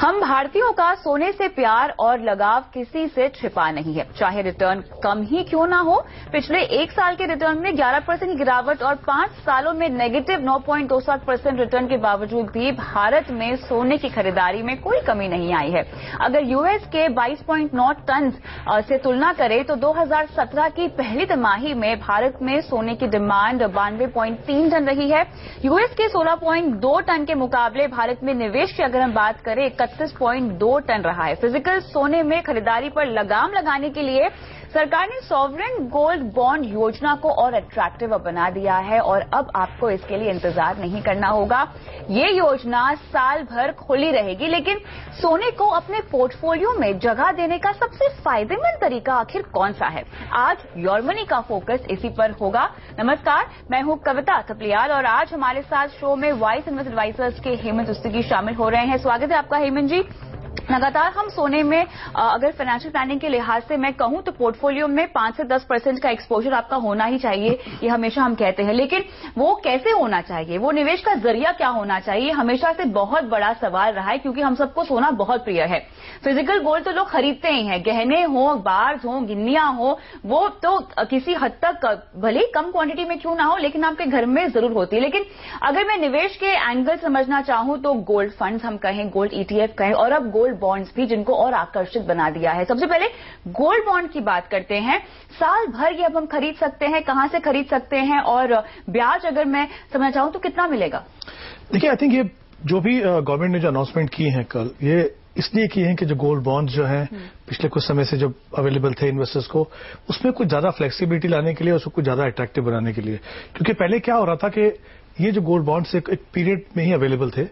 हम भारतीयों का सोने से प्यार और लगाव किसी से छिपा नहीं है, चाहे रिटर्न कम ही क्यों ना हो। पिछले एक साल के रिटर्न में 11% की गिरावट और 5 सालों में नेगेटिव 9.27% रिटर्न के बावजूद भी भारत में सोने की खरीदारी में कोई कमी नहीं आई है। अगर यूएस के 22.9 टन से तुलना करें तो 2017 की पहली तिमाही में भारत में सोने की डिमांड 92.3 टन रही है। यूएस के 16.2 टन के मुकाबले भारत में निवेश की अगर हम बात करें 31.2 टन रहा है। फिजिकल सोने में खरीदारी पर लगाम लगाने के लिए सरकार ने सॉवरेन गोल्ड बॉन्ड योजना को और अट्रैक्टिव बना दिया है और अब आपको इसके लिए इंतजार नहीं करना होगा। ये योजना साल भर खुली रहेगी, लेकिन सोने को अपने पोर्टफोलियो में जगह देने का सबसे फायदेमंद तरीका आखिर कौन सा है? आज योर मनी का फोकस इसी पर होगा। नमस्कार, मैं हूं कविता थपलियाल और आज हमारे साथ शो में वाइस इन्वेस्ट एडवाइजर्स के हेमंत उस्तगी शामिल हो रहे हैं। स्वागत है आपका हेमंत जी। लगातार हम सोने में अगर फाइनेंशियल प्लानिंग के लिहाज से मैं कहूं तो पोर्टफोलियो में 5 से 10% का एक्सपोजर आपका होना ही चाहिए, ये हमेशा हम कहते हैं, लेकिन वो कैसे होना चाहिए, वो निवेश का जरिया क्या होना चाहिए, हमेशा से बहुत बड़ा सवाल रहा है क्योंकि हम सबको सोना बहुत प्रिय है। फिजिकल गोल्ड तो लोग खरीदते ही हैं, गहने हो, बार्स हो, गिन्नियां हो, वो तो किसी हद तक भले ही कम क्वांटिटी में क्यों ना हो लेकिन आपके घर में जरूर होती है। लेकिन अगर मैं निवेश के एंगल समझना चाहूं तो गोल्ड फंड्स हम कहें, गोल्ड ETF कहें और अब गोल्ड बॉन्ड्स भी, जिनको और आकर्षित बना दिया है। सबसे पहले गोल्ड बॉन्ड की बात करते हैं। साल भर ये अब हम खरीद सकते हैं, कहां से खरीद सकते हैं और ब्याज अगर मैं समझना चाहूं तो कितना मिलेगा? देखिए, आई थिंक ये जो भी गवर्नमेंट ने जो अनाउंसमेंट की है कल, ये इसलिए की है कि जो गोल्ड बॉन्ड्स जो हैं पिछले कुछ समय से जो अवेलेबल थे इन्वेस्टर्स को, उसमें कुछ ज्यादा फ्लेक्सिबिलिटी लाने के लिए, उसको कुछ ज्यादा अट्रैक्टिव बनाने के लिए। क्योंकि पहले क्या हो रहा था कि ये जो गोल्ड बॉन्ड्स एक पीरियड में ही अवेलेबल थे।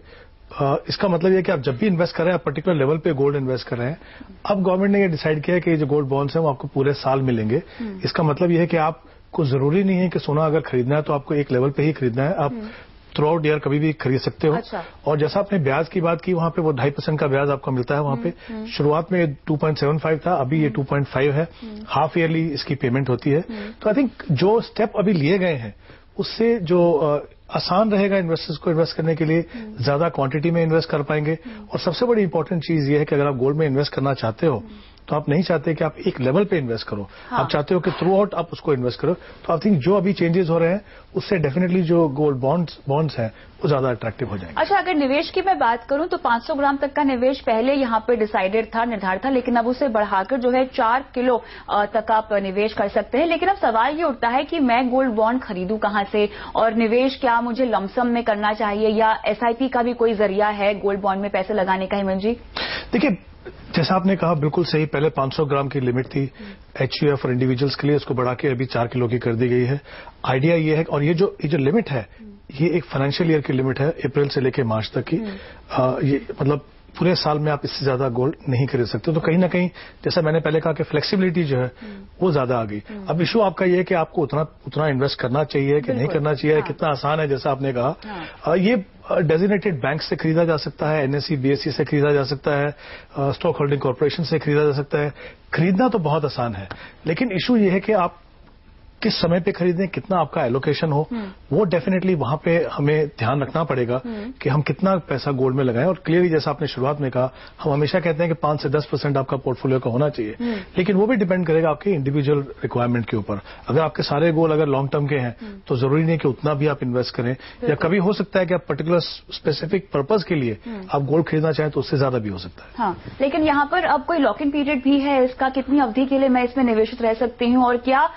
इसका मतलब यह कि आप जब भी इन्वेस्ट कर रहे हैं, आप पर्टिकुलर लेवल पे गोल्ड इन्वेस्ट कर रहे हैं। अब गवर्नमेंट ने ये डिसाइड किया है कि ये जो गोल्ड बॉन्ड्स हैं वो आपको पूरे साल मिलेंगे। इसका मतलब यह है कि आपको जरूरी नहीं है कि सोना अगर खरीदना है तो आपको एक लेवल पे ही खरीदना है, आप थ्रू आउट ईयर कभी भी खरीद सकते हो। अच्छा। और जैसा आपने ब्याज की बात की, वहां पे वो 2.5% का ब्याज आपको मिलता है। वहां पे शुरुआत में 2.75 था, अभी ये 2.5 है। हाफ ईयरली इसकी पेमेंट होती है। तो आई थिंक जो स्टेप अभी लिए गए हैं उससे जो आसान रहेगा इन्वेस्टर्स को इन्वेस्ट करने के लिए, ज्यादा क्वांटिटी में इन्वेस्ट कर पाएंगे। और सबसे बड़ी इंपॉर्टेंट चीज ये है कि अगर आप गोल्ड में इन्वेस्ट करना चाहते हो तो आप नहीं चाहते कि आप एक लेवल पे इन्वेस्ट करो। हाँ। आप चाहते हो कि थ्रू आउट आप उसको इन्वेस्ट करो। तो आई थिंक जो अभी चेंजेस हो रहे हैं उससे डेफिनेटली जो गोल्ड बॉन्ड्स हैं वो ज्यादा अट्रैक्टिव हो जाएंगे। अच्छा, अगर निवेश की मैं बात करूं तो 500 ग्राम तक का निवेश पहले यहां पे डिसाइडेड था, निर्धारित था, लेकिन अब उसे बढ़ाकर जो है 4 किलो तक आप निवेश कर सकते हैं। लेकिन अब सवाल ये उठता है कि मैं गोल्ड बॉन्ड खरीदूं कहां से और निवेश क्या मुझे लमसम में करना चाहिए या SIP का भी कोई जरिया है गोल्ड बॉन्ड में पैसे लगाने का? हेमंत जी, देखिए, जैसा आपने कहा बिल्कुल सही, पहले 500 ग्राम की लिमिट थी HUF और इंडिविजुअल्स के लिए, उसको बढ़ा के अभी 4 किलो की कर दी गई है। आइडिया ये है, और ये जो लिमिट है ये एक फाइनेंशियल ईयर की लिमिट है, अप्रैल से लेकर मार्च तक की। ये मतलब पूरे साल में आप इससे ज्यादा गोल्ड नहीं खरीद सकते। तो कहीं ना कहीं जैसा मैंने पहले कहा कि फ्लेक्सिबिलिटी जो है वो ज्यादा आ गई। अब इशू आपका ये है कि आपको उतना इन्वेस्ट करना चाहिए कि नहीं करना चाहिए। हाँ। कितना आसान है, जैसा आपने कहा। हाँ। ये डेजिग्नेटेड बैंक से खरीदा जा सकता है, NSE BSE से खरीदा जा सकता है, स्टॉक होल्डिंग कॉर्पोरेशन से खरीदा जा सकता है। खरीदना तो बहुत आसान है, लेकिन इशू ये है कि आप किस समय पे खरीदें, कितना आपका एलोकेशन हो, वो डेफिनेटली वहां पे हमें ध्यान रखना पड़ेगा कि हम कितना पैसा गोल्ड में लगाएं। और क्लियरली जैसा आपने शुरुआत में कहा, हम हमेशा कहते हैं कि 5 से 10% आपका पोर्टफोलियो का होना चाहिए, लेकिन वो भी डिपेंड करेगा आपके इंडिविजुअल रिक्वायरमेंट के ऊपर। अगर आपके सारे गोल अगर लॉन्ग टर्म के हैं तो जरूरी नहीं कि उतना भी आप इन्वेस्ट करें, या कभी हो सकता है कि आप पर्टिकुलर स्पेसिफिक पर्पज के लिए आप गोल्ड खरीदना चाहें तो उससे ज्यादा भी हो सकता है। हाँ, लेकिन यहाँ पर अब कोई लॉक इन पीरियड भी है इसका? कितनी अवधि के लिए मैं इसमें निवेशित रह सकती हूँ और क्या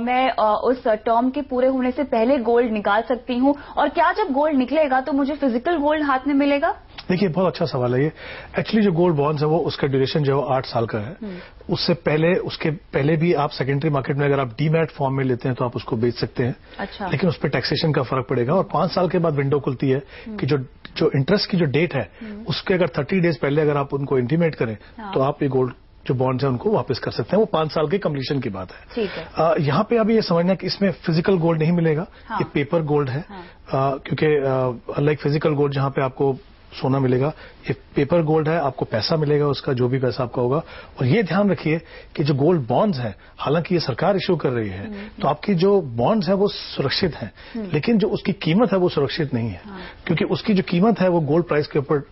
मैं उस टर्म के पूरे होने से पहले गोल्ड निकाल सकती हूं? और क्या जब गोल्ड निकलेगा तो मुझे फिजिकल गोल्ड हाथ में मिलेगा? देखिए, बहुत अच्छा सवाल है ये। एक्चुअली जो गोल्ड बॉन्ड्स है वो उसका ड्यूरेशन जो है 8 साल का है। उसके पहले भी आप सेकेंडरी मार्केट में अगर आप डीमैट फॉर्म में लेते हैं तो आप उसको बेच सकते हैं। अच्छा। लेकिन उस पर टैक्सेशन का फर्क पड़ेगा और 5 साल के बाद विंडो खुलती है कि जो इंटरेस्ट की जो डेट है उसके अगर 30 डेज पहले अगर आप उनको इंटीमेट करें तो आप ये गोल्ड जो बॉन्ड्स हैं उनको वापस कर सकते हैं। वो 5 साल के कम्प्लीशन की बात है। ठीक है। यहाँ पे अभी ये समझना कि इसमें फिजिकल गोल्ड नहीं मिलेगा। हाँ। ये पेपर गोल्ड है। हाँ। क्योंकि लाइक फिजिकल गोल्ड जहाँ पे आपको सोना मिलेगा, ये पेपर गोल्ड है, आपको पैसा मिलेगा उसका, जो भी पैसा आपका होगा। और ये ध्यान रखिए कि जो गोल्ड बॉन्ड्स हैं, हालांकि ये सरकार इश्यू कर रही है तो आपकी जो बॉन्ड्स है वो सुरक्षित हैं, लेकिन जो उसकी कीमत है वो सुरक्षित नहीं है। हाँ। क्योंकि उसकी जो कीमत है वो गोल्ड प्राइस के ऊपर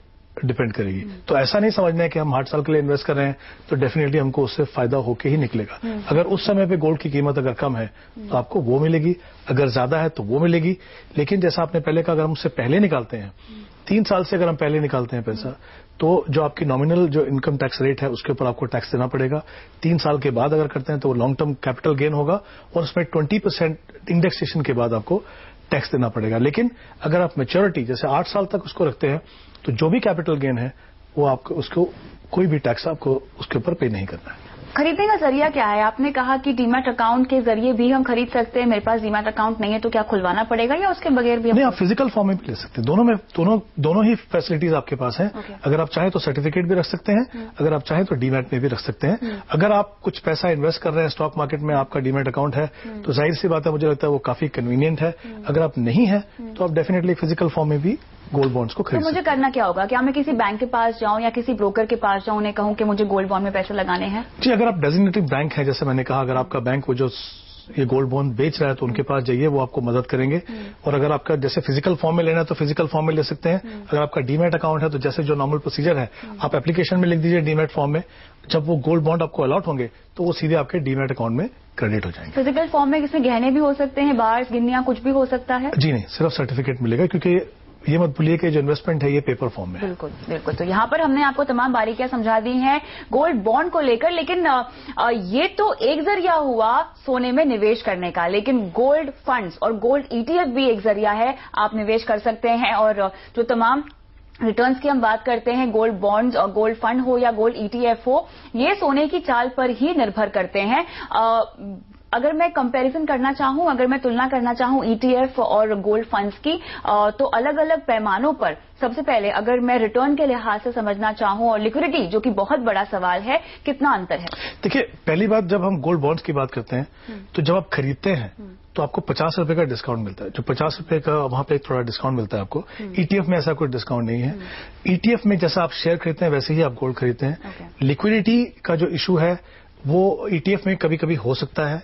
डिपेंड करेगी। तो ऐसा नहीं समझना है कि हम 8 साल के लिए इन्वेस्ट कर रहे हैं तो डेफिनेटली हमको उससे फायदा होके ही निकलेगा। अगर उस समय पे गोल्ड की कीमत अगर कम है तो आपको वो मिलेगी, अगर ज्यादा है तो वो मिलेगी। लेकिन जैसा आपने पहले कहा, अगर हम उससे पहले निकालते हैं, 3 साल से अगर हम पहले निकालते हैं पैसा, तो जो आपकी नॉमिनल जो इनकम टैक्स रेट है उसके ऊपर आपको टैक्स देना पड़ेगा। 3 साल के बाद अगर करते हैं तो लॉन्ग टर्म कैपिटल गेन होगा और उसमें 20% इंडेक्सेशन के बाद आपको टैक्स देना पड़ेगा। लेकिन अगर आप मैच्योरिटी जैसे 8 साल तक उसको रखते हैं तो जो भी कैपिटल गेन है वो आपको उसको कोई भी टैक्स आपको उसके ऊपर पे नहीं करना है। खरीदने का जरिया क्या है? आपने कहा कि डीमैट अकाउंट के जरिए भी हम खरीद सकते हैं। मेरे पास डीमैट अकाउंट नहीं है तो क्या खुलवाना पड़ेगा या उसके बगैर भी? नहीं, आप फिजिकल फॉर्म में भी ले सकते हैं। दोनों ही फैसिलिटीज आपके पास हैं। अगर आप चाहें तो सर्टिफिकेट भी रख सकते हैं, अगर आप चाहें तो डीमैट में भी रख सकते हैं। अगर आप कुछ पैसा इन्वेस्ट कर रहे हैं स्टॉक मार्केट में, आपका डीमैट अकाउंट है तो जाहिर सी बात है, मुझे लगता है वो काफी कन्वीनियंट है। अगर आप नहीं है तो आप डेफिनेटली फिजिकल फॉर्म में भी गोल्ड बॉन्ड्स को खरीद। तो मुझे करना क्या होगा? क्या मैं किसी बैंक के पास जाऊं या किसी ब्रोकर के पास जाऊं, उन्हें कहूं कि मुझे गोल्ड बॉन्ड में पैसे लगाने हैं? जी, अगर आप डेजिग्नेटेड बैंक है, जैसे मैंने कहा, अगर आपका बैंक वो जो ये गोल्ड बॉन्ड बेच रहा है तो उनके पास जाइए, वो आपको मदद करेंगे। और अगर आपका जैसे फिजिकल फॉर्म में लेना है तो फिजिकल फॉर्म में ले सकते हैं। अगर आपका डीमैट अकाउंट है तो जैसे जो नॉर्मल प्रोसीजर है, आप एप्लीकेशन में लिख दीजिए डीमैट फॉर्म में। जब वो गोल्ड बॉन्ड आपको अलॉट होंगे तो वो सीधे आपके डीमैट अकाउंट में क्रेडिट हो जाएंगे। फिजिकल फॉर्म में इसमें गहने भी हो सकते हैं, बार्स, गिन्नियां, कुछ भी हो सकता है? जी नहीं, सिर्फ सर्टिफिकेट मिलेगा, क्योंकि ये मत भूलिए कि जो इन्वेस्टमेंट है ये पेपर फॉर्म में है। बिल्कुल बिल्कुल। तो यहाँ पर हमने आपको तमाम बारीकियां समझा दी हैं गोल्ड बॉन्ड को लेकर। लेकिन ये तो एक जरिया हुआ सोने में निवेश करने का, लेकिन गोल्ड फंड्स और गोल्ड ईटीएफ भी एक जरिया है, आप निवेश कर सकते हैं। और जो तमाम रिटर्न्स की हम बात करते हैं, गोल्ड बॉन्ड्स और गोल्ड फंड हो या गोल्ड ईटीएफ हो, ये सोने की चाल पर ही निर्भर करते हैं। अगर मैं कंपैरिजन करना चाहूं, अगर मैं तुलना करना चाहूं ईटीएफ और गोल्ड फंड्स की, तो अलग अलग पैमानों पर सबसे पहले अगर मैं रिटर्न के लिहाज से समझना चाहूं और लिक्विडिटी, जो कि बहुत बड़ा सवाल है, कितना अंतर है? देखिए, पहली बात, जब हम गोल्ड बॉन्ड्स की बात करते हैं तो जब आप खरीदते हैं तो आपको 50 रुपए का डिस्काउंट मिलता है। जो 50 रुपए का वहां पे थोड़ा डिस्काउंट मिलता है आपको। ईटीएफ में ऐसा कोई डिस्काउंट नहीं है। ईटीएफ में जैसा आप शेयर खरीदते हैं वैसे ही आप गोल्ड खरीदते हैं। लिक्विडिटी का जो इशू है वो ईटीएफ में कभी कभी हो सकता है,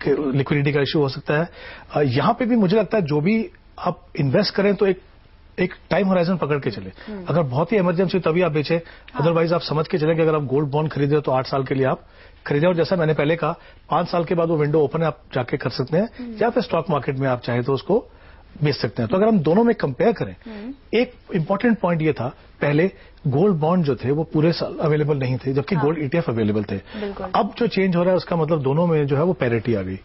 लिक्विडिटी का इशू हो सकता है। यहां पे भी मुझे लगता है जो भी आप इन्वेस्ट करें तो एक टाइम होराइजन पकड़ के चले। अगर बहुत ही इमरजेंसी तभी आप बेचें, अदरवाइज आप समझ के चलें कि अगर आप गोल्ड बॉन्ड खरीदे हो तो 8 साल के लिए आप खरीदे। और जैसा मैंने पहले कहा, 5 साल के बाद वो विंडो ओपन है, आप जाके कर सकते हैं, या फिर स्टॉक मार्केट में आप चाहें तो उसको बेच सकते हैं। तो अगर हम दोनों में कंपेयर करें, एक इंपॉर्टेंट पॉइंट ये था, पहले गोल्ड बॉन्ड जो थे वो पूरे साल अवेलेबल नहीं थे, जबकि गोल्ड ईटीएफ अवेलेबल थे। अब जो चेंज हो रहा है उसका मतलब दोनों में जो है वो पैरिटी आ गई।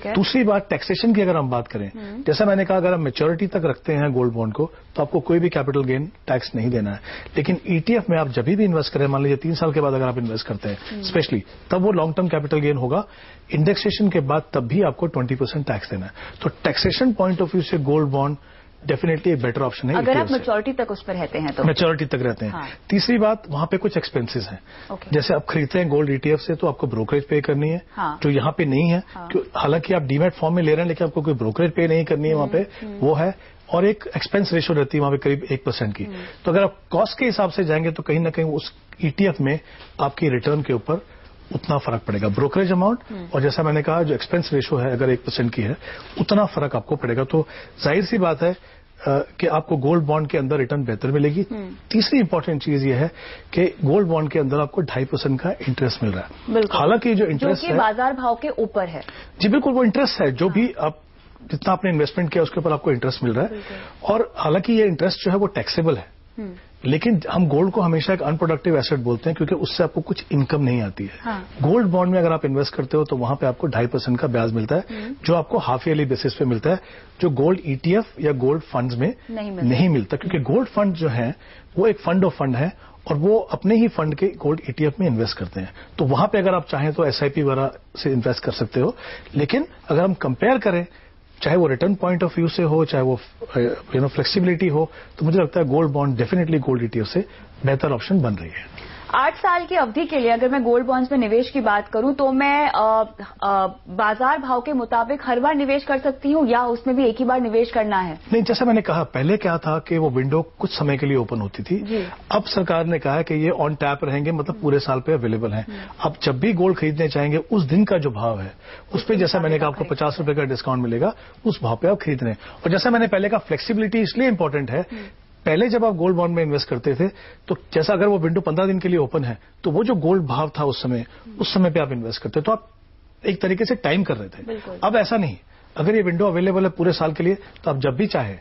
दूसरी बात, टैक्सेशन की अगर हम बात करें, जैसा मैंने कहा, अगर हम मैच्योरिटी तक रखते हैं गोल्ड बॉन्ड को तो आपको कोई भी कैपिटल गेन टैक्स नहीं देना है। लेकिन ईटीएफ में आप जब भी इन्वेस्ट करें, मान लीजिए 3 साल के बाद अगर आप इन्वेस्ट करते हैं स्पेशली, तब वो लॉन्ग टर्म कैपिटल गेन होगा। इंडेक्सेशन के बाद तब भी आपको 20% टैक्स देना है। तो टैक्सेशन पॉइंट ऑफ व्यू से गोल्ड बॉन्ड डेफिनेटली एक बेटर ऑप्शन है अगर आप मैच्योरिटी तक उस पर रहते हैं तो। मैच्योरिटी तक रहते हैं। हाँ। तीसरी बात, वहां पे कुछ एक्सपेंसेस हैं। जैसे आप खरीदते हैं गोल्ड ईटीएफ से तो आपको ब्रोकरेज पे करनी है। हाँ। जो यहाँ पे नहीं है। हाँ। हालांकि आप डीमैट फॉर्म में ले रहे हैं लेकिन आपको कोई ब्रोकरेज पे नहीं करनी है वहां पे, वो है। और एक एक्सपेंस रेशियो रहती है वहां पे करीब 1% की। तो अगर आप कॉस्ट के हिसाब से जाएंगे तो कहीं ना कहीं उस ईटीएफ में आपकी रिटर्न के ऊपर उतना फर्क पड़ेगा। ब्रोकरेज अमाउंट और जैसा मैंने कहा जो एक्सपेंस रेशियो है अगर 1% की है, उतना फर्क आपको पड़ेगा। तो जाहिर सी बात है कि आपको गोल्ड बॉन्ड के अंदर रिटर्न बेहतर मिलेगी। तीसरी इंपॉर्टेंट चीज ये है कि गोल्ड बॉन्ड के अंदर आपको 2.5% का इंटरेस्ट मिल रहा है। हालांकि जो इंटरेस्ट है बाजार भाव के ऊपर है। जी बिल्कुल, वो इंटरेस्ट है जो भी आप जितना आपने इन्वेस्टमेंट किया उसके ऊपर आपको इंटरेस्ट मिल रहा है। और हालांकि ये इंटरेस्ट जो है वो टैक्सेबल है, लेकिन हम गोल्ड को हमेशा एक अनप्रोडक्टिव एसेट बोलते हैं क्योंकि उससे आपको कुछ इनकम नहीं आती है। हाँ। गोल्ड बॉन्ड में अगर आप इन्वेस्ट करते हो तो वहां पे आपको 2.5% का ब्याज मिलता है, जो आपको हाफ ईयरली बेसिस पे मिलता है, जो गोल्ड ईटीएफ या गोल्ड फंड्स में नहीं मिलता। क्योंकि गोल्ड फंड जो है वो एक फंड ऑफ फंड है और वो अपने ही फंड के गोल्ड ईटीएफ में इन्वेस्ट करते हैं। तो वहां पे अगर आप चाहें तो एसआईपी वगैरह से इन्वेस्ट कर सकते हो। लेकिन अगर हम कंपेयर करें, चाहे वो रिटर्न पॉइंट ऑफ व्यू से हो, चाहे वो फ्लेक्सिबिलिटी हो, तो मुझे लगता है gold bond definitely gold ETF से बेहतर ऑप्शन बन रही है। 8 साल की अवधि के लिए अगर मैं गोल्ड बॉन्ड्स में निवेश की बात करूं तो मैं बाजार भाव के मुताबिक हर बार निवेश कर सकती हूं या उसमें भी एक ही बार निवेश करना है? नहीं, जैसा मैंने कहा पहले क्या था कि वो विंडो कुछ समय के लिए ओपन होती थी। अब सरकार ने कहा है कि ये ऑन टैप रहेंगे, मतलब पूरे साल पे अवेलेबल हैं। आप जब भी गोल्ड खरीदने चाहेंगे उस दिन का जो भाव है उस पर जैसा मैंने कहा आपको 50 रुपए का डिस्काउंट मिलेगा, उस भाव पे आप खरीद रहे हैं। और जैसा मैंने पहले कहा फ्लेक्सिबिलिटी इसलिए इंपॉर्टेंट है, पहले जब आप गोल्ड बॉन्ड में इन्वेस्ट करते थे तो जैसा अगर वो विंडो 15 दिन के लिए ओपन है तो वो जो गोल्ड भाव था उस समय पे आप इन्वेस्ट करते तो आप एक तरीके से टाइम कर रहे थे। अब ऐसा नहीं, अगर ये विंडो अवेलेबल है पूरे साल के लिए तो आप जब भी चाहे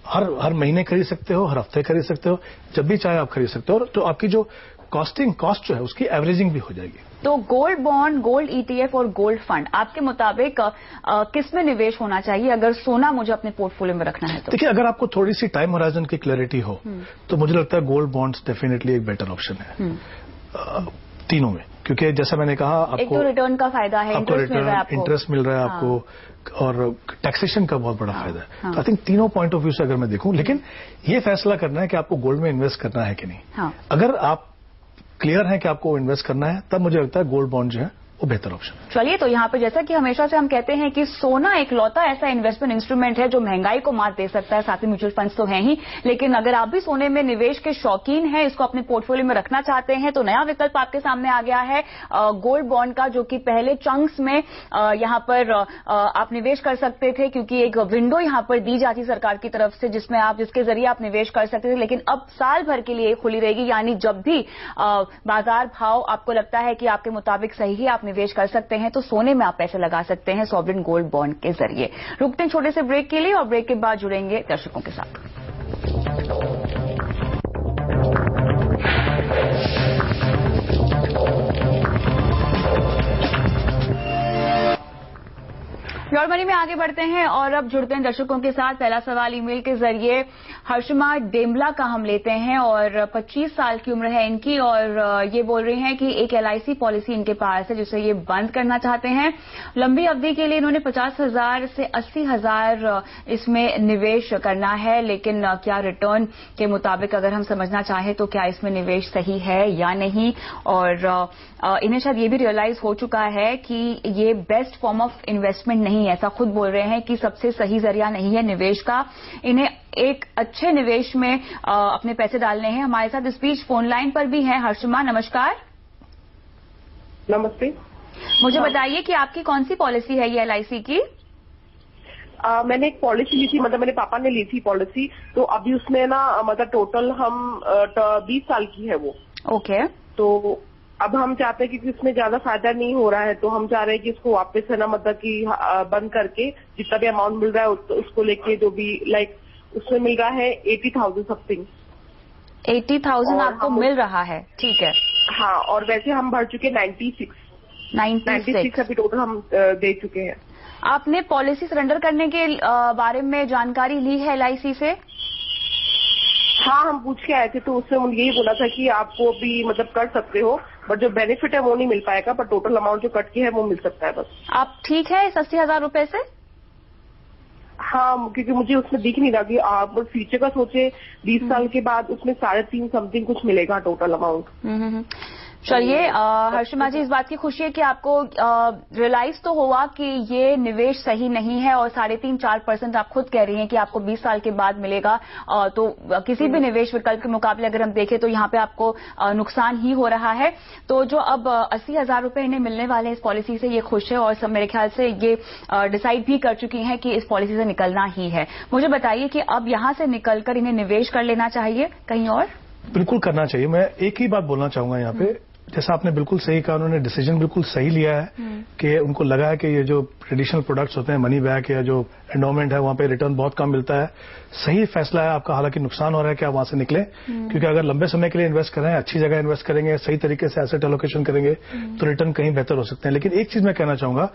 हर महीने खरीद सकते हो, हर हफ्ते खरीद सकते हो, जब भी चाहे आप खरीद सकते हो। तो आपकी जो कॉस्ट जो है उसकी एवरेजिंग भी हो जाएगी। तो गोल्ड बॉन्ड, गोल्ड ईटीएफ और गोल्ड फंड आपके मुताबिक किस में निवेश होना चाहिए अगर सोना मुझे अपने पोर्टफोलियो में रखना है तो? देखिए, अगर आपको थोड़ी सी टाइम होराइजन की क्लैरिटी हो तो मुझे लगता है गोल्ड बॉन्ड्स डेफिनेटली एक बेटर ऑप्शन है तीनों में, क्योंकि जैसा मैंने कहा आपको एक तो रिटर्न का फायदा है, इंटरेस्ट मिल रहा है आपको और टैक्सेशन का बहुत बड़ा फायदा है। तो आई थिंक तीनों पॉइंट ऑफ व्यू से अगर मैं देखूं, लेकिन ये फैसला करना है कि आपको गोल्ड में इन्वेस्ट करना है कि नहीं। अगर आप क्लियर है कि आपको इन्वेस्ट करना है तब मुझे लगता है गोल्ड बॉन्ड जो है वो बेहतर ऑप्शन है। चलिए, तो यहाँ पे जैसा कि हमेशा से हम कहते हैं कि सोना एक लौता ऐसा इन्वेस्टमेंट इंस्ट्रूमेंट है जो महंगाई को मात दे सकता है, साथ ही म्यूचुअल फंड्स तो हैं ही, लेकिन अगर आप भी सोने में निवेश के शौकीन हैं, इसको अपने पोर्टफोलियो में रखना चाहते हैं, तो नया विकल्प आपके सामने आ गया है गोल्ड बॉन्ड का, जो कि पहले चंक्स में यहाँ पर आप निवेश कर सकते थे, क्योंकि एक विंडो यहाँ पर दी जाती सरकार की तरफ से जिसके जरिए आप निवेश कर सकते थे, लेकिन अब साल भर के लिए खुली रहेगी। यानी जब भी बाजार भाव आपको लगता है कि आपके मुताबिक सही है, आप निवेश कर सकते हैं, तो सोने में आप पैसे लगा सकते हैं सॉवरेन गोल्ड बॉन्ड के जरिए। रुकते हैं छोटे से ब्रेक के लिए और ब्रेक के बाद जुड़ेंगे दर्शकों के साथ। योर मनी में आगे बढ़ते हैं और अब जुड़ते हैं दर्शकों के साथ। पहला सवाल ईमेल के जरिए हर्षमा डेमला का हम लेते हैं और 25 साल की उम्र है इनकी और ये बोल रही हैं कि एक LIC पॉलिसी इनके पास है जिसे ये बंद करना चाहते हैं। लंबी अवधि के लिए इन्होंने 50,000 से 80,000 इसमें निवेश करना है, लेकिन क्या रिटर्न के मुताबिक अगर हम समझना चाहें तो क्या इसमें निवेश सही है या नहीं, और इन्हें शायद ये भी रियलाइज हो चुका है कि ये बेस्ट फॉर्म ऑफ इन्वेस्टमेंट नहीं है, ऐसा खुद बोल रहे हैं कि सबसे सही जरिया नहीं है निवेश का, इन्हें एक अच्छे निवेश में अपने पैसे डालने हैं। हमारे साथ इस बीच फोन लाइन पर भी हैं हर्षमा, नमस्कार। नमस्ते। मुझे बताइए कि आपकी कौन सी पॉलिसी है ये LIC की? मैंने एक पॉलिसी ली थी, मतलब मेरे पापा ने ली थी पॉलिसी, तो अभी उसमें ना मतलब टोटल हम 20 साल की है वो। ओके। तो अब हम चाहते हैं क्योंकि उसमें ज्यादा फायदा नहीं हो रहा है, तो हम चाह रहे हैं कि इसको वापस है ना मतलब कि बंद करके जितना भी अमाउंट मिल रहा है उसको लेके जो भी लाइक उसमें मिल रहा है 80,000 समथिंग। 80,000 आपको मिल रहा है, ठीक है। हाँ, और वैसे हम भर चुके 96 अभी टोटल हम दे चुके हैं। आपने पॉलिसी सरेंडर करने के बारे में जानकारी ली है LIC से? हाँ, हम पूछ के आए थे तो उससे यही बोला था कि आपको भी मतलब कर सकते हो, बट जो बेनिफिट है वो नहीं मिल पाएगा, पर टोटल अमाउंट जो कट के है वो मिल सकता है बस। आप ठीक है इस 80,000 रुपए से? हाँ, क्योंकि मुझे उसमें दिख नहीं रहा कि आप फ्यूचर का सोचे 20 साल के बाद उसमें 3.5 समथिंग कुछ मिलेगा टोटल अमाउंट। चलिए हर्षमा जी, इस बात की खुशी है कि आपको रियलाइज तो हुआ कि ये निवेश सही नहीं है और 3.5-4% आप खुद कह रही हैं कि आपको 20 साल के बाद मिलेगा, तो किसी भी निवेश विकल्प के मुकाबले अगर हम देखें तो यहाँ पे आपको नुकसान ही हो रहा है। तो जो अब 80,000 रुपए इन्हें मिलने वाले हैं इस पॉलिसी से, ये खुश है और सब मेरे ख्याल से ये डिसाइड भी कर चुकी हैं कि इस पॉलिसी से निकलना ही है। मुझे बताइए कि अब यहाँ से निकलकर इन्हें निवेश कर लेना चाहिए कहीं और? बिल्कुल करना चाहिए। मैं एक ही बात बोलना चाहूंगा यहाँ पे, जैसा आपने बिल्कुल सही कहा, उन्होंने डिसीजन बिल्कुल सही लिया है कि उनको लगा है कि ये जो ट्रेडिशनल प्रोडक्ट्स होते हैं, मनी बैक या जो एंडोमेंट है, वहां पे रिटर्न बहुत कम मिलता है। सही फैसला है आपका, हालांकि नुकसान हो रहा है कि आप वहां से निकले, क्योंकि अगर लंबे समय के लिए इन्वेस्ट करें, अच्छी जगह इन्वेस्ट करेंगे, सही तरीके से एसेट एलोकेशन करेंगे तो रिटर्न कहीं बेहतर हो सकते हैं। लेकिन एक चीज मैं कहना चाहूंगा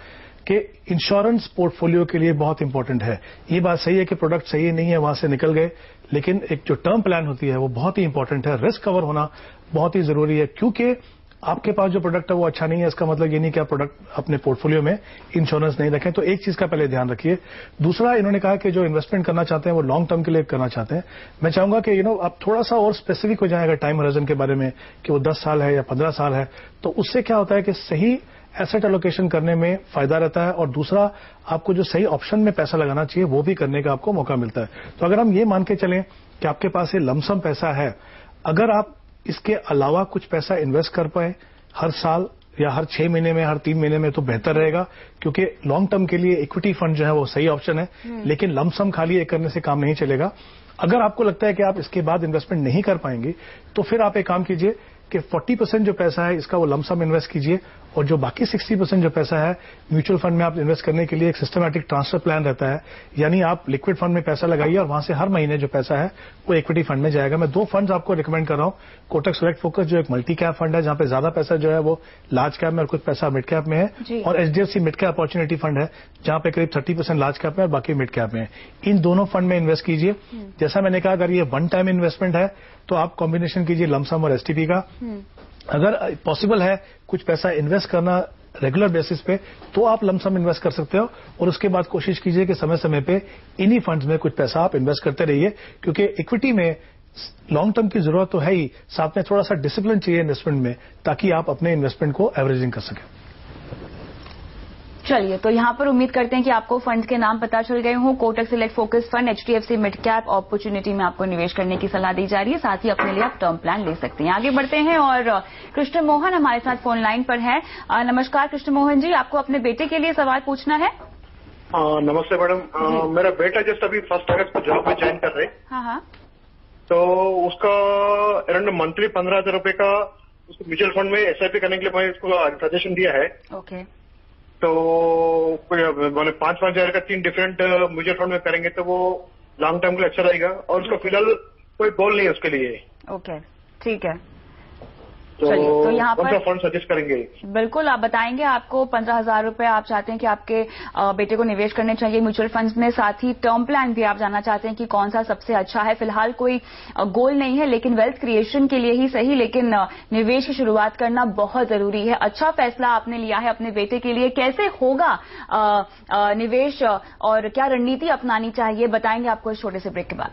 कि इंश्योरेंस पोर्टफोलियो के लिए बहुत इंपॉर्टेंट है। ये बात सही है कि प्रोडक्ट सही नहीं है, वहां से निकल गए, लेकिन एक जो टर्म प्लान होती है वो बहुत ही इंपॉर्टेंट है। रिस्क कवर होना बहुत ही जरूरी है, क्योंकि आपके पास जो प्रोडक्ट है वो अच्छा नहीं है, इसका मतलब ये नहीं कि आप प्रोडक्ट अपने पोर्टफोलियो में इंश्योरेंस नहीं रखें। तो एक चीज का पहले ध्यान रखिए। दूसरा, इन्होंने कहा कि जो इन्वेस्टमेंट करना चाहते हैं वो लॉन्ग टर्म के लिए करना चाहते हैं। मैं चाहूंगा कि आप थोड़ा सा और स्पेसिफिक हो जाएगा टाइम होराइजन के बारे में कि वो 10 साल है या 15 साल है, तो उससे क्या होता है कि सही एसेट एलोकेशन करने में फायदा रहता है, और दूसरा आपको जो सही ऑप्शन में पैसा लगाना चाहिए वो भी करने का आपको मौका मिलता है। तो अगर हम ये मान के चलें कि आपके पास ये लमसम पैसा है, अगर आप इसके अलावा कुछ पैसा इन्वेस्ट कर पाए हर साल या हर 6 महीने में, हर 3 महीने में, तो बेहतर रहेगा, क्योंकि लॉन्ग टर्म के लिए इक्विटी फंड जो है वो सही ऑप्शन है। लेकिन लमसम खाली एक करने से काम नहीं चलेगा। अगर आपको लगता है कि आप इसके बाद इन्वेस्टमेंट नहीं कर पाएंगे तो फिर आप एक काम कीजिए कि 40% जो पैसा है इसका वो लमसम इन्वेस्ट कीजिए और जो बाकी 60% जो पैसा है म्यूचुअल फंड में आप इन्वेस्ट करने के लिए एक सिस्टमैटिक ट्रांसफर प्लान रहता है, यानी आप लिक्विड फंड में पैसा लगाइए और वहां से हर महीने जो पैसा है वो इक्विटी फंड में जाएगा। मैं 2 फंड्स आपको रिकमेंड कर रहा हूं, कोटक सेलेक्ट फोकस जो एक मल्टी कैप फंड है जहां पे ज्यादा पैसा जो है वो लार्ज कैप में और कुछ पैसा मिड कैप में है, और HDFC mid cap opportunity fund है जहां पे करीब 30% लार्ज कैप में और बाकी मिड कैप में है। इन दोनों फंड में इन्वेस्ट कीजिए। जैसा मैंने कहा अगर ये वन टाइम इन्वेस्टमेंट है तो आप कॉम्बिनेशन कीजिए लमसम और एसटीपी का। अगर पॉसिबल है कुछ पैसा इन्वेस्ट करना रेगुलर बेसिस पे तो आप लमसम इन्वेस्ट कर सकते हो और उसके बाद कोशिश कीजिए कि समय समय पे इन्हीं फंड्स में कुछ पैसा आप इन्वेस्ट करते रहिए, क्योंकि इक्विटी में लॉन्ग टर्म की जरूरत तो है ही, साथ में थोड़ा सा डिसिप्लिन चाहिए इन्वेस्टमेंट में ताकि आप अपने इन्वेस्टमेंट को एवरेजिंग कर सकें। चलिए, तो यहाँ पर उम्मीद करते हैं कि आपको फंड के नाम पता चल गए हों। Kotak select focus fund, HDFC mid cap opportunity में आपको निवेश करने की सलाह दी जा रही है, साथ ही अपने लिए आप टर्म प्लान ले सकते हैं। आगे बढ़ते हैं और कृष्ण मोहन हमारे साथ फोन लाइन पर है। नमस्कार कृष्ण मोहन जी, आपको अपने बेटे के लिए सवाल पूछना है। नमस्ते मैडम, मेरा बेटा जस्ट अभी 1 अगस्त को जॉब में ज्वाइन कर रहे हैं। हाँ, तो उसका अराउंड मंथली 15,000 रुपए का उसको म्यूचुअल फंड में एसआईपी करने के लिए मैंने उसको सजेशन दिया है। ओके। तो मैंने 5-5 हजार का 3 डिफरेंट म्यूचुअल फंड में करेंगे तो वो लॉन्ग टर्म के लिए अच्छा रहेगा, और उसका फिलहाल कोई गोल नहीं है उसके लिए। ओके, ठीक है। तो यहाँ पर कौन सा फंड सजेस्ट करेंगे? बिल्कुल, आप बताएंगे। आपको 15,000 रुपए आप चाहते हैं कि आपके बेटे को निवेश करने चाहिए म्यूचुअल फंड्स में, साथ ही टर्म प्लान भी आप जानना चाहते हैं कि कौन सा सबसे अच्छा है। फिलहाल कोई गोल नहीं है, लेकिन वेल्थ क्रिएशन के लिए ही सही, लेकिन निवेश की शुरुआत करना बहुत जरूरी है। अच्छा फैसला आपने लिया है अपने बेटे के लिए। कैसे होगा निवेश और क्या रणनीति अपनानी चाहिए, बताएंगे आपको इस छोटे से ब्रेक के बाद।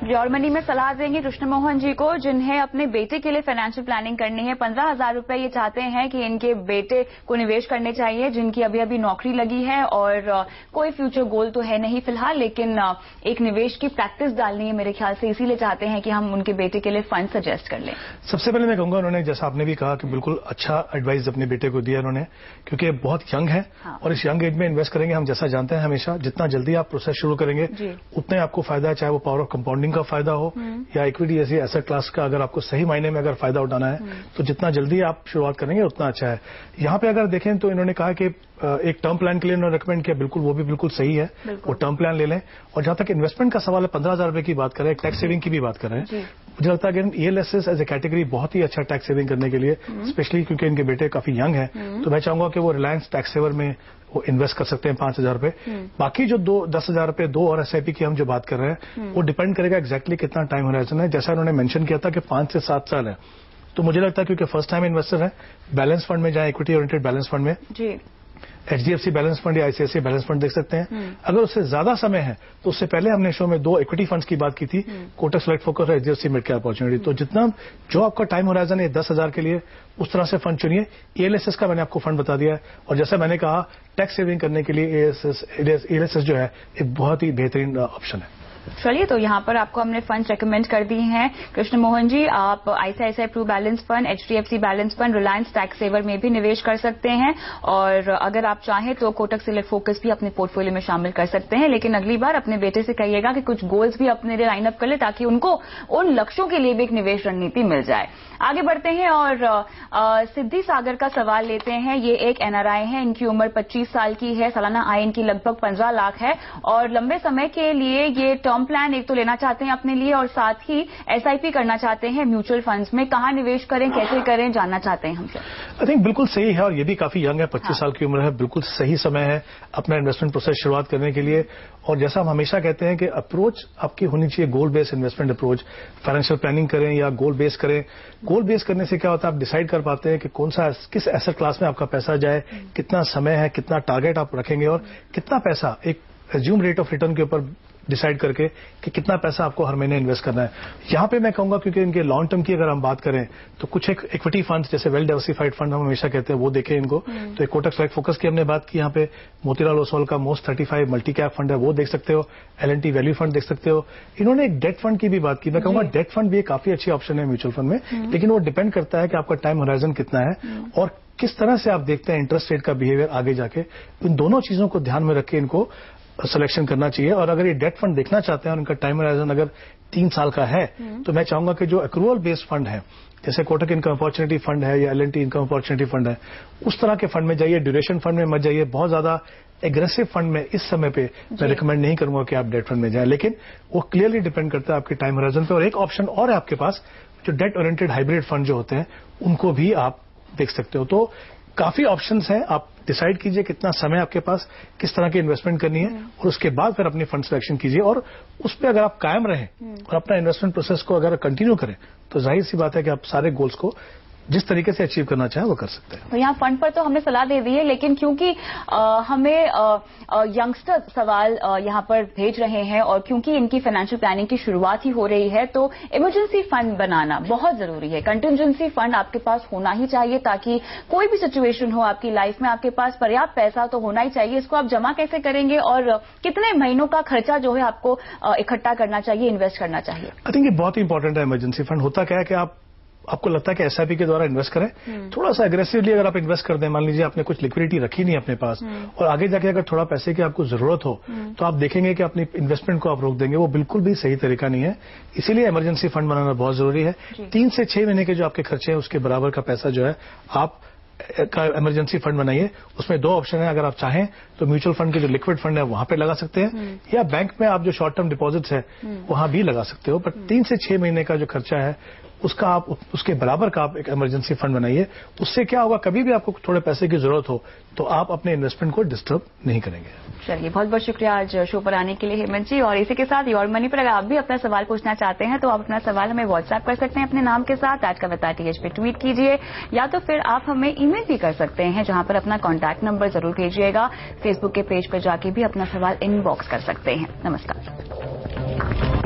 प्योर मनी में सलाह देंगे कृष्ण मोहन जी को, जिन्हें अपने बेटे के लिए फाइनेंशियल प्लानिंग करनी है। 15,000 रुपए ये चाहते हैं कि इनके बेटे को निवेश करने चाहिए, जिनकी अभी अभी नौकरी लगी है और कोई फ्यूचर गोल तो है नहीं फिलहाल, लेकिन एक निवेश की प्रैक्टिस डालनी है मेरे ख्याल से, इसीलिए चाहते हैं कि हम उनके बेटे के लिए फंड सजेस्ट कर लें। सबसे पहले मैं कहूंगा उन्होंने, जैसा आपने भी कहा, कि बिल्कुल अच्छा एडवाइस अपने बेटे को दिया उन्होंने, क्योंकि बहुत यंग है। हाँ। और इस यंग एज में इन्वेस्ट करेंगे, हम जैसा जानते हैं हमेशा जितना जल्दी आप प्रोसेस शुरू करेंगे उतने आपको फायदा है, चाहे वो पावर ऑफ कंपाउंडिंग का फायदा हो या इक्विटी जैसी एसेट क्लास का अगर आपको सही मायने में अगर फायदा उठाना है तो जितना जल्दी आप शुरुआत करेंगे उतना अच्छा है। यहाँ पे अगर देखें तो इन्होंने कहा कि एक टर्म प्लान के लिए उन्होंने रिकमेंड किया, बिल्कुल वो भी बिल्कुल सही है, वो टर्म प्लान ले लें। और जहां तक इन्वेस्टमेंट का सवाल है, 15,000 रुपए की बात करें, टैक्स सेविंग की भी बात करें, मुझे लगता है कि ईएलएसएस एज ए कैटेगरी बहुत ही अच्छा टैक्स सेविंग करने के लिए, स्पेशली क्योंकि इनके बेटे काफी यंग है, तो मैं चाहूंगा कि वो रिलायंस टैक्स सेवर में वो इन्वेस्ट कर सकते हैं 5,000 रुपए। बाकी जो 10,000 रुपए 2 और एसआईपी की हम जो बात कर रहे हैं वो डिपेंड करेगा एग्जैक्टली कितना टाइम होराइजन है। जैसा उन्होंने मेंशन किया था कि 5 से 7 साल है, तो मुझे लगता है क्योंकि फर्स्ट टाइम इन्वेस्टर है, बैलेंस फंड में जाए, इक्विटी ओरिएंटेड बैलेंस फंड में एचडीएफसी बैलेंस फंड या आईसीआईसीआई बैलेंस फंड देख सकते हैं। अगर उससे ज्यादा समय है तो उससे पहले हमने शो में 2 इक्विटी फंड्स की बात की थी, कोटक सेलेक्ट फोकस और एचडीएफसी मिड कैप अपॉर्चुनिटी। तो जितना जो आपका टाइम होराइजन है 10,000 के लिए, उस तरह से फंड चुनिए। ईएलएसएस का मैंने आपको फंड बता दिया है, और जैसा मैंने कहा टैक्स सेविंग करने के लिए ईएलएसएस जो है एक बहुत ही बेहतरीन ऑप्शन है। चलिए, तो यहाँ पर आपको हमने फंड रेकमेंड कर दी हैं कृष्ण मोहन जी। आप ICICI Pru balance fund, HDFC balance fund, Reliance tax saver में भी निवेश कर सकते हैं, और अगर आप चाहें तो कोटक सिलेक्ट फोकस भी अपने पोर्टफोलियो में शामिल कर सकते हैं। लेकिन अगली बार अपने बेटे से कहिएगा कि कुछ गोल्स भी अपने लिए लाइन अप कर ले, ताकि उनको उन लक्ष्यों के लिए भी एक निवेश रणनीति मिल जाए। आगे बढ़ते हैं और सिद्धि सागर का सवाल लेते हैं। ये एक एनआरआई है, इनकी उम्र 25 साल की है, सालाना आय इनकी लगभग 15 लाख है, और लंबे समय के लिए ये टर्म प्लान एक तो लेना चाहते हैं अपने लिए, और साथ ही एसआईपी करना चाहते हैं म्यूचुअल फंड्स में। कहाँ निवेश करें, कैसे करें, जानना चाहते हैं हमसे। आई थिंक बिल्कुल सही है, और ये भी काफी यंग है, 25 साल की उम्र है, बिल्कुल सही समय है अपना इन्वेस्टमेंट प्रोसेस शुरुआत करने के लिए। और जैसा हम हमेशा कहते हैं कि अप्रोच आपकी होनी चाहिए गोल based investment approach. Financial planning करें या गोल बेस करें, गोल बेस करने से क्या होता है, आप डिसाइड कर पाते हैं कि किस एसेट क्लास में आपका पैसा जाए, कितना समय है, कितना टारगेट आप रखेंगे, और कितना पैसा एक एज्यूम रेट ऑफ रिटर्न के ऊपर डिसाइड करके कि कितना पैसा आपको हर महीने इन्वेस्ट करना है। यहां पे मैं कहूंगा क्योंकि इनके लॉन्ग टर्म की अगर हम बात करें तो कुछ एक इक्विटी फंड्स जैसे वेल डाइवर्सिफाइड फंड हम हमेशा कहते हैं वो देखें इनको। तो एक कोटक सेलेक्ट फोकस की हमने बात की, यहाँ पे मोतीलाल ओसवाल का मोस्ट 35 मल्टी कैप फंड है वो देख सकते हो, L&T वैल्यू फंड देख सकते हो। इन्होंने एक डेट फंड की भी बात की, मैं कहूंगा डेट फंड भी एक काफी अच्छी ऑप्शन है म्यूचुअल फंड में, लेकिन वो डिपेंड करता है कि आपका टाइम होराइजन कितना है और किस तरह से आप देखते हैं इंटरेस्ट रेट का बिहेवियर आगे जाके। इन दोनों चीजों को ध्यान में रख के इनको सिलेक्शन करना चाहिए। और अगर ये डेट फंड देखना चाहते हैं और उनका टाइम होराइजन अगर 3 साल का है तो मैं चाहूंगा कि जो एक्रूअल बेस्ड फंड है जैसे कोटक इनकम अपॉर्चुनिटी फंड है या L&T इनकम अपॉर्चुनिटी फंड है, उस तरह के फंड में जाइए, ड्यूरेशन फंड में मत जाइए। बहुत ज्यादा एग्रेसिव फंड में इस समय पे मैं रिकमेंड नहीं करूंगा कि आप डेट फंड में जाएं, लेकिन वो क्लियरली डिपेंड करता है आपके टाइम होराइजन पे। और एक ऑप्शन और है आपके पास, जो डेट ओरिएंटेड हाइब्रिड फंड जो होते हैं उनको भी आप देख सकते हो। तो काफी ऑप्शंस हैं, आप डिसाइड कीजिए कितना समय आपके पास, किस तरह की इन्वेस्टमेंट करनी है और उसके बाद फिर अपनी फंड सिलेक्शन कीजिए। और उस पर अगर आप कायम रहें और अपना इन्वेस्टमेंट प्रोसेस को अगर कंटिन्यू करें तो जाहिर सी बात है कि आप सारे गोल्स को जिस तरीके से अचीव करना चाहें वो कर सकते हैं। तो यहाँ फंड पर तो हमने सलाह दे दी है, लेकिन क्योंकि हमें यंगस्टर सवाल यहाँ पर भेज रहे हैं और क्योंकि इनकी फाइनेंशियल प्लानिंग की शुरुआत ही हो रही है तो इमरजेंसी फंड बनाना बहुत जरूरी है। कंटिजेंसी फंड आपके पास होना ही चाहिए ताकि कोई भी सिचुएशन हो आपकी लाइफ में आपके पास पर्याप्त पैसा तो होना ही चाहिए। इसको आप जमा कैसे करेंगे और कितने महीनों का खर्चा जो है आपको इकट्ठा करना चाहिए, इन्वेस्ट करना चाहिए? आई थिंक ये बहुत ही इंपॉर्टेंट है इमरजेंसी फंड। होता क्या है कि आपको लगता है कि एसआईपी के द्वारा इन्वेस्ट करें, थोड़ा सा एग्रेसिवली अगर आप इन्वेस्ट कर दें, मान लीजिए आपने कुछ लिक्विडिटी रखी नहीं अपने पास और आगे जाके अगर थोड़ा पैसे की आपको जरूरत हो तो आप देखेंगे कि अपनी इन्वेस्टमेंट को आप रोक देंगे। वो बिल्कुल भी सही तरीका नहीं है, इसीलिए इमरजेंसी फंड बनाना बहुत जरूरी है। 3 से 6 महीने के जो आपके खर्चे हैं उसके बराबर का पैसा जो है आप का इमरजेंसी फंड बनाइए। उसमें 2 ऑप्शन है, अगर आप चाहें तो म्यूचुअल फंड के जो लिक्विड फंड है वहां पे लगा सकते हैं या बैंक में आप जो शॉर्ट टर्म डिपॉजिट्स है वहां भी लगा सकते हो। पर 3 से 6 महीने का जो खर्चा है उसका आप उसके बराबर का आप एक इमरजेंसी फंड बनाइए। उससे क्या होगा, कभी भी आपको थोड़े पैसे की जरूरत हो तो आप अपने इन्वेस्टमेंट को डिस्टर्ब नहीं करेंगे। चलिए, बहुत बहुत शुक्रिया आज शो पर आने के लिए हेमंत जी। और इसी के साथ योर मनी पर अगर आप भी अपना सवाल पूछना चाहते हैं तो आप अपना सवाल हमें व्हाट्सएप कर सकते हैं अपने नाम के साथ, @TH पे ट्वीट कीजिए या तो फिर आप हमें ईमेल भी कर सकते हैं जहां पर अपना कॉन्टैक्ट नंबर जरूर भेजिएगा। फेसबुक के पेज पर जाके भी अपना सवाल इनबॉक्स कर सकते हैं। नमस्कार।